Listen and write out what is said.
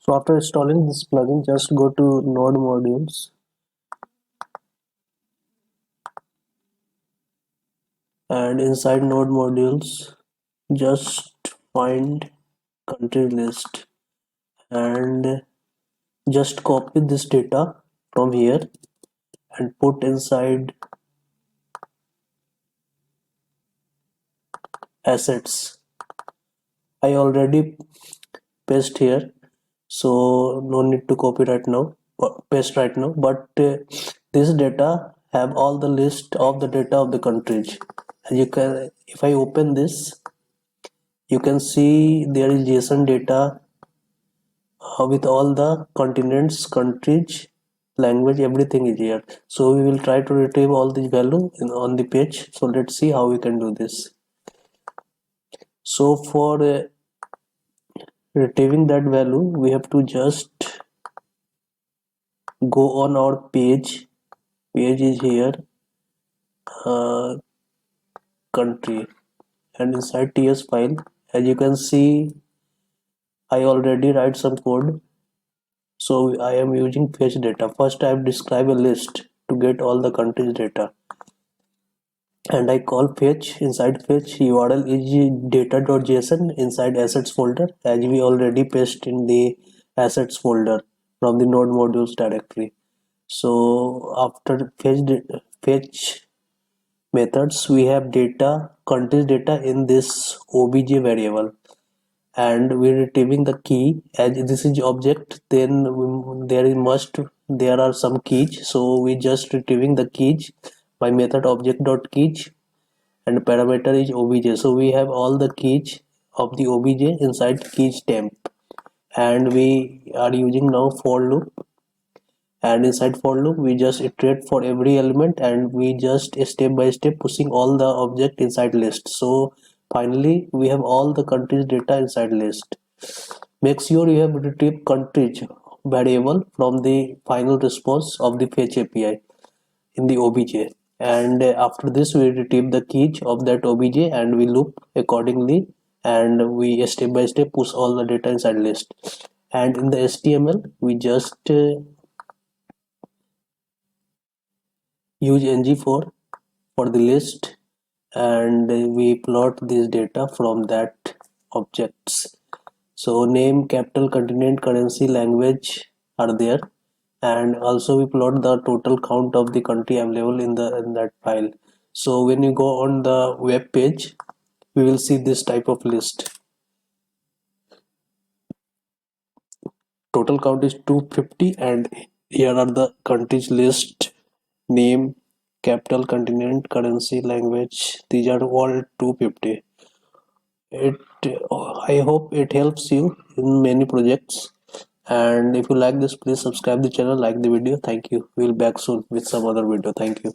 So after installing this plugin, just go to Node Modules and inside Node Modules, just find country list and just copy this data from here and put inside assets. I already paste here, so no need to copy right now, paste right now, but this data have all the list of the data of the countries. And you can, if I open this, you can see there is JSON data with all the continents, countries, language, everything is here. So we will try to retrieve all this value on the page. So let's see how we can do this. So for retrieving that value, we have to just go on our page. Page is here, uh, country, and inside TS file, as you can see, I already write some code. So I am using fetch data. First I have described a list to get all the countries data. And I call fetch. Inside fetch URL is data.json inside assets folder, as we already paste in the assets folder from the node modules directory. So after fetch methods, we have data, countries data in this obj variable, and we're retrieving the key. As this is object, then there are some keys, so we just retrieving the keys by method object.keys, and parameter is obj. So we have all the keys of the obj inside keys temp, and we are using now for loop. And inside for loop, we just iterate for every element, and we just step by step pushing all the object inside list. So finally we have all the countries data inside list. Make sure you have retrieved countries variable from the final response of the fetch API in the obj. And after this we retrieve the keys of that obj and we loop accordingly, and we step by step push all the data inside list. And in the HTML we just use ng for the list, and we plot this data from that objects. So name, capital, continent, currency, language are there, and also we plot the total count of the country available in that file. So when you go on the web page, we will see this type of list. Total count is 250, and here are the countries list: name, capital, continent, currency, language. These are all 250. It I hope it helps you in many projects. And if you like this, please subscribe the channel, like the video. Thank you. We'll back soon with some other video. Thank you.